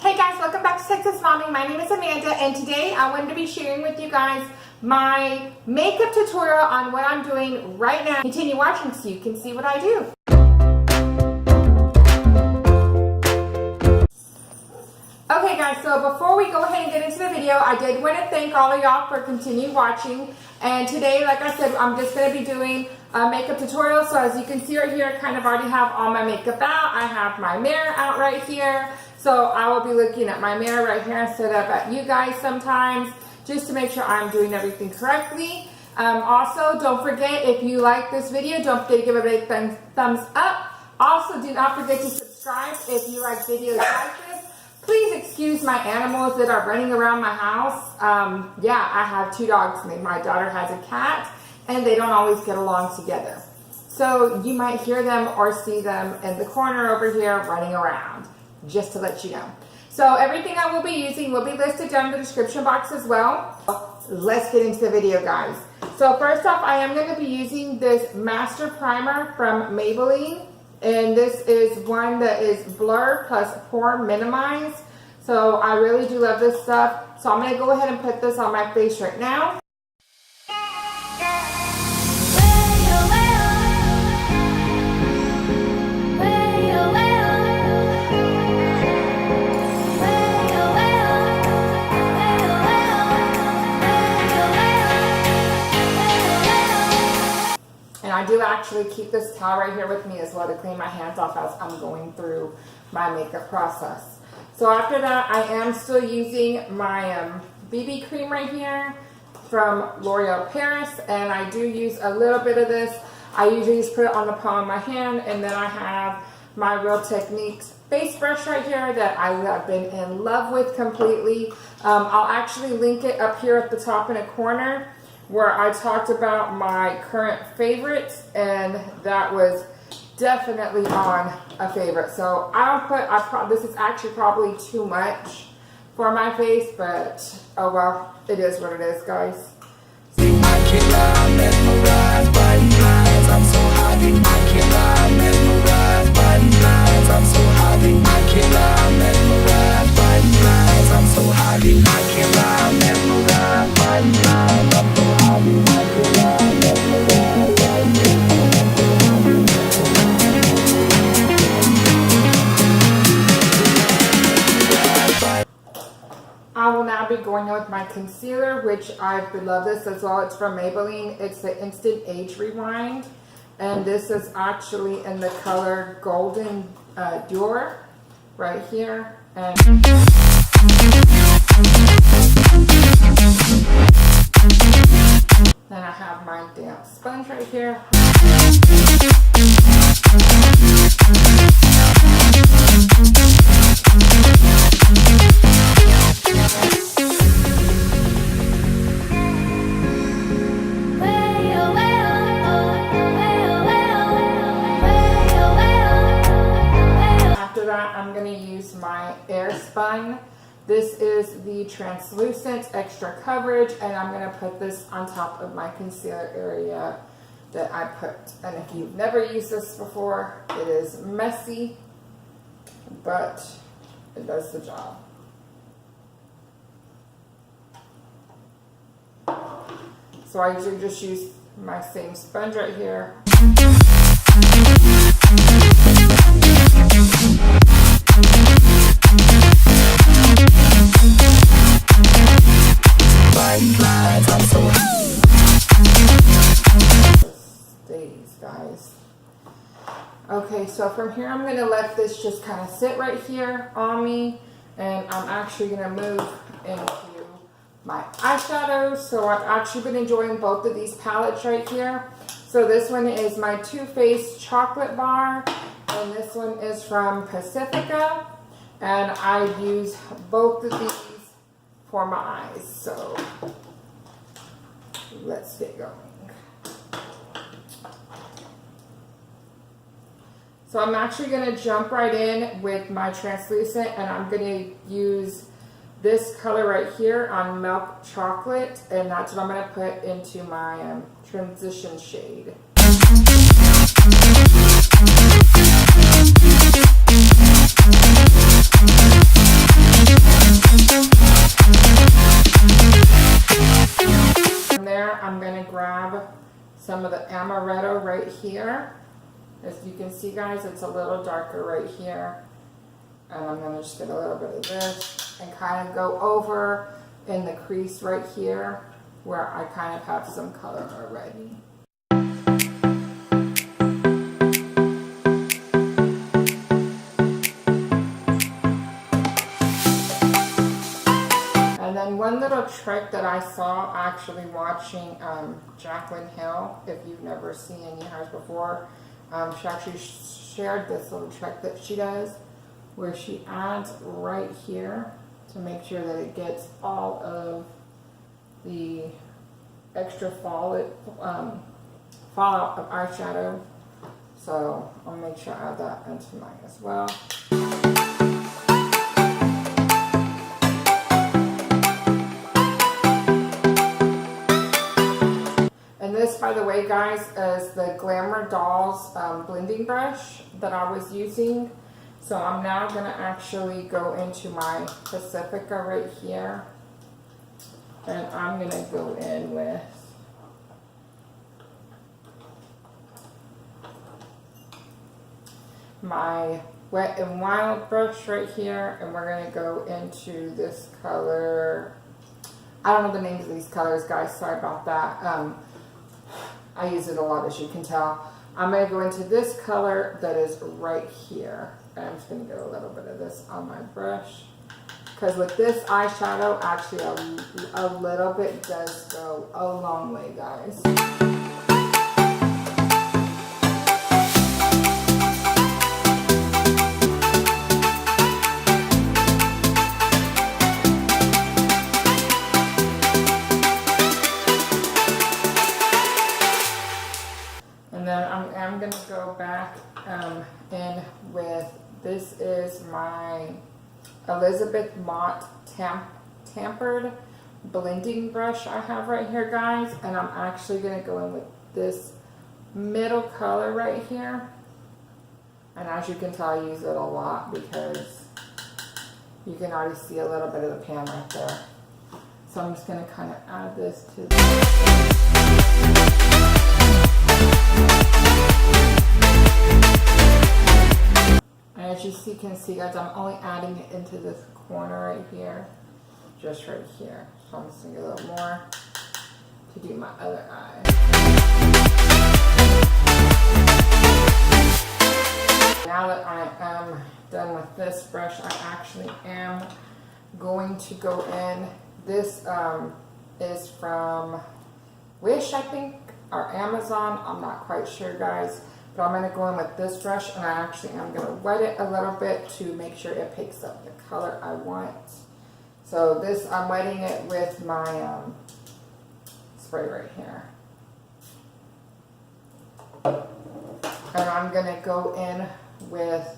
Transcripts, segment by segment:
Hey guys, welcome back to Texas Mommy. My name is Amanda, and today I wanted to be sharing with you guys my makeup tutorial on what I'm doing right now. Continue watching so you can see what I do. Okay guys, so before we go ahead and get into the video, I did want to thank all of y'all for continuing watching. And today, like I said, I'm just going to be doing a makeup tutorial. So as you can see right here, I kind of already have all my makeup out. I have my mirror out right here. So I will be looking at my mirror right here instead of at you guys sometimes, just to make sure I'm doing everything correctly. Also, don't forget, if you like this video, don't forget to give it a big thumbs up. Also, do not forget to subscribe if you like videos like this. Please excuse my animals that are running around my house. Yeah, I have two dogs. My daughter has a cat, and they don't always get along together. So you might hear them or see them in the corner over here running around, just to let you know. So everything I will be using will be listed down in the description box as well. Let's get into the video, guys. So first off, I am going to be using this Master Primer from Maybelline. And this is one that is Blur plus Pore Minimize. So I really do love this stuff. So I'm going to go ahead and put this on my face right now. I do actually keep this towel right here with me as well to clean my hands off as I'm going through my makeup process. So after that, I am still using my BB cream right here from L'Oreal Paris, and I do use a little bit of this. I usually just put it on the palm of my hand, and then I have my Real Techniques face brush right here that I have been in love with completely. I'll actually link it up here at the top in a corner, where I talked about my current favorites, and that was definitely on a favorite. So this is actually probably too much for my face, but oh well, it is what it is, guys. I will now be going in with my concealer, which I love this as well. It's from Maybelline. It's the Instant Age Rewind, and this is actually in the color Golden Dior right here. And then I have my damp sponge right here. After that, I'm going to use my Airspun. This is the translucent extra coverage, and I'm going to put this on top of my concealer area that I put. And if you've never used this before, it is messy, but it does the job. So I usually just use my same sponge right here. Stays, guys. Okay, so from here I'm going to let this just kind of sit right here on me, and I'm actually going to move into my eyeshadows. So I've actually been enjoying both of these palettes right here. So this one is my Too Faced Chocolate Bar, and this one is from Pacifica, and I use both of these for my eyes. So let's get going. So I'm actually going to jump right in with my translucent, and I'm going to use this color right here on Milk Chocolate, and that's what I'm going to put into my transition shade. some of the amaretto right here. As you can see, guys, it's a little darker right here. And I'm going to just get a little bit of this and kind of go over in the crease right here where I kind of have some color already. And then one little trick that I saw actually watching Jaclyn Hill, if you've never seen any hers before, she actually shared this little trick that she does where she adds right here to make sure that it gets all of the extra fallout of eyeshadow. So I'll make sure I add that into mine as well. And this, by the way, guys, is the Glamour Dolls blending brush that I was using. So I'm now going to actually go into my Pacifica right here. And I'm going to go in with my Wet n Wild brush right here. And we're going to go into this color. I don't know the names of these colors, guys. Sorry about that. I use it a lot, as you can tell. I'm going to go into this color that is right here. And I'm just going to get a little bit of this on my brush. Because with this eyeshadow, actually a little bit does go a long way, guys. And then I'm going to go back in with, this is my Elizabeth Mott Tampered blending brush I have right here, guys. And I'm actually going to go in with this middle color right here. And as you can tell, I use it a lot because you can already see a little bit of the pan right there. So I'm just going to kind of add this to this. And as you can see, guys, I'm only adding it into this corner right here, just right here. So I'm just going to get a little more to do my other eye. Now that I am done with this brush, I actually am going to go in. This is from Wish, I think, or Amazon. I'm not quite sure, guys. But I'm going to go in with this brush, and I actually am going to wet it a little bit to make sure it picks up the color I want. So this, I'm wetting it with my spray right here. And I'm going to go in with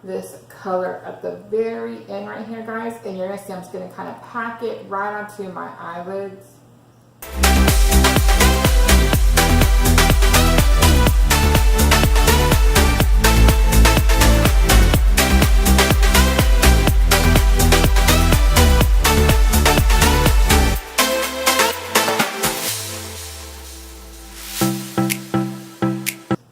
this color at the very end right here, guys. And you're going to see I'm just going to kind of pack it right onto my eyelids.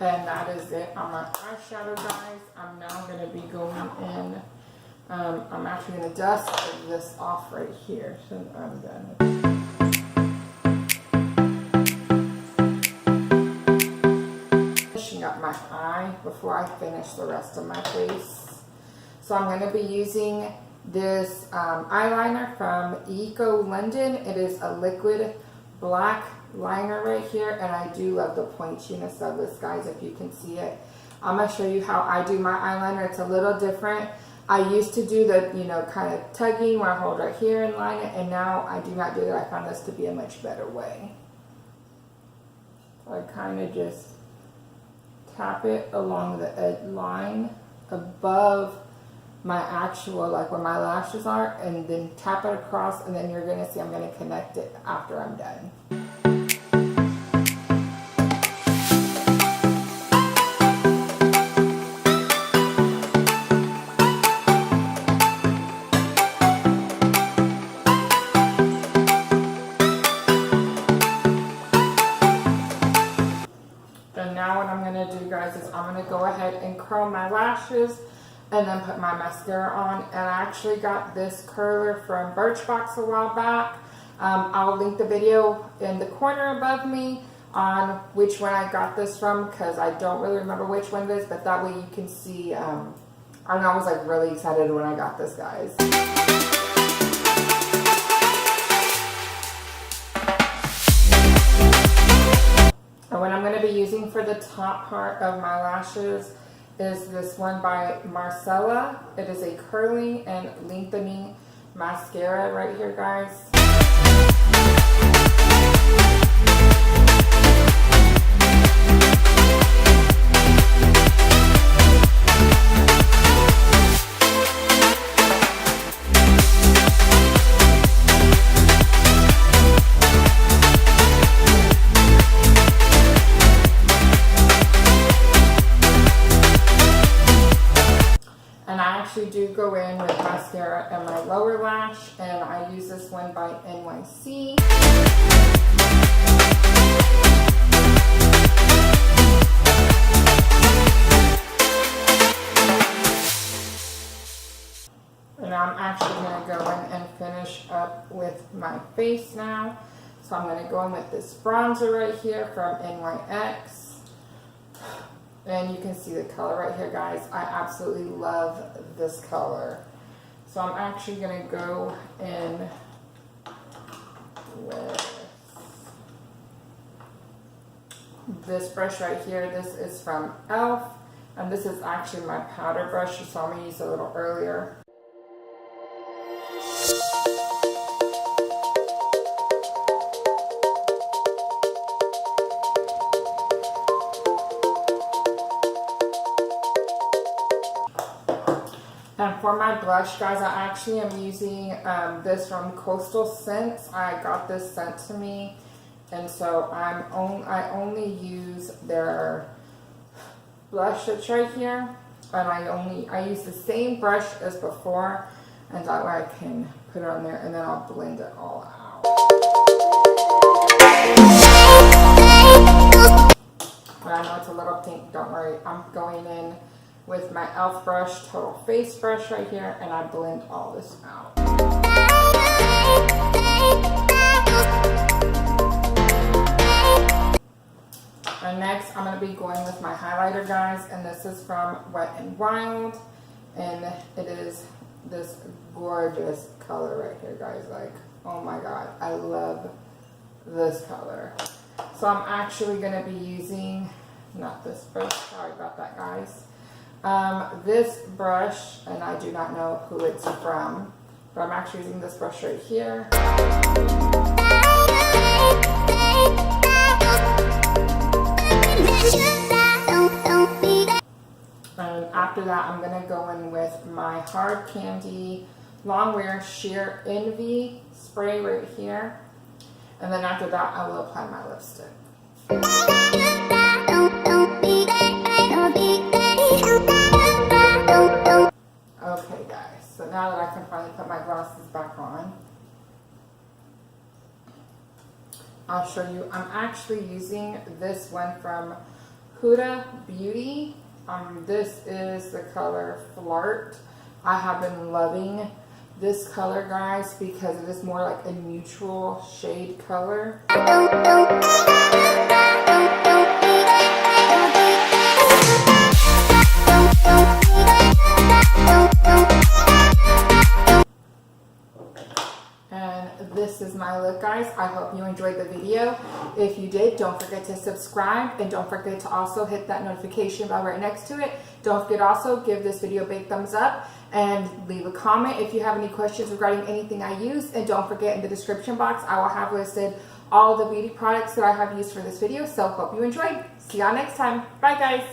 And that is it on my eyeshadow, guys. I'm now going to be going in. I'm actually going to dust this off right here. So I'm done. Finishing up my eye before I finish the rest of my face. So I'm going to be using this eyeliner from Eco London. It is a liquid black liner right here, and I do love the pointiness of this, guys, if you can see it. I'm going to show you how I do my eyeliner. It's a little different. I used to do the, you know, kind of tugging where I hold right here and line it, and now I do not do that. I found this to be a much better way. So I kind of just tap it along the edge line above my actual, like where my lashes are, and then tap it across, and then you're going to see I'm going to connect it after I'm done. curl my lashes and then put my mascara on. And I actually got this curler from Birchbox a while back. I'll link the video in the corner above me on which one I got this from, because I don't really remember which one it is, but that way you can see. I don't know, I was like really excited when I got this, guys. And what I'm going to be using for the top part of my lashes is this one by Marcella. It is a curling and lengthening mascara right here, guys. Do go in with mascara and my lower lash, and I use this one by NYC. And I'm actually going to go in and finish up with my face now. So I'm going to go in with this bronzer right here from NYX. And you can see the color right here, guys. I absolutely love this color. So I'm actually going to go in with this brush right here. This is from e.l.f. And this is actually my powder brush. You saw me use it a little earlier. And for my blush, guys, I actually am using this from Coastal Scents. I got this sent to me, and so I only use their blush that's right here, and I use the same brush as before, and that way I can put it on there, and then I'll blend it all out. But I know it's a little pink. Don't worry. I'm going in with my e.l.f. brush, Total Face brush right here, and I blend all this out. And next, I'm going to be going with my highlighter, guys, and this is from Wet n Wild, and it is this gorgeous color right here, guys. Like, oh my god, I love this color. So I'm actually going to be using, not this brush, sorry about that, guys. This brush, and I do not know who it's from, but I'm actually using this brush right here. And after that, I'm going to go in with my Hard Candy Longwear Sheer Envy spray right here. And then after that, I will apply my lipstick. Okay, guys, so now that I can finally put my glasses back on, I'll show you. I'm actually using this one from Huda Beauty. This is the color Flirt. I have been loving this color, guys, because it is more like a neutral shade color. This is my look, guys. I hope you enjoyed the video. If you did, don't forget to subscribe, and don't forget to also hit that notification bell right next to it. Don't forget also give this video a big thumbs up and leave a comment if you have any questions regarding anything I use. And don't forget, in the description box I will have listed all the beauty products that I have used for this video. So hope you enjoyed. See y'all next time. Bye, guys.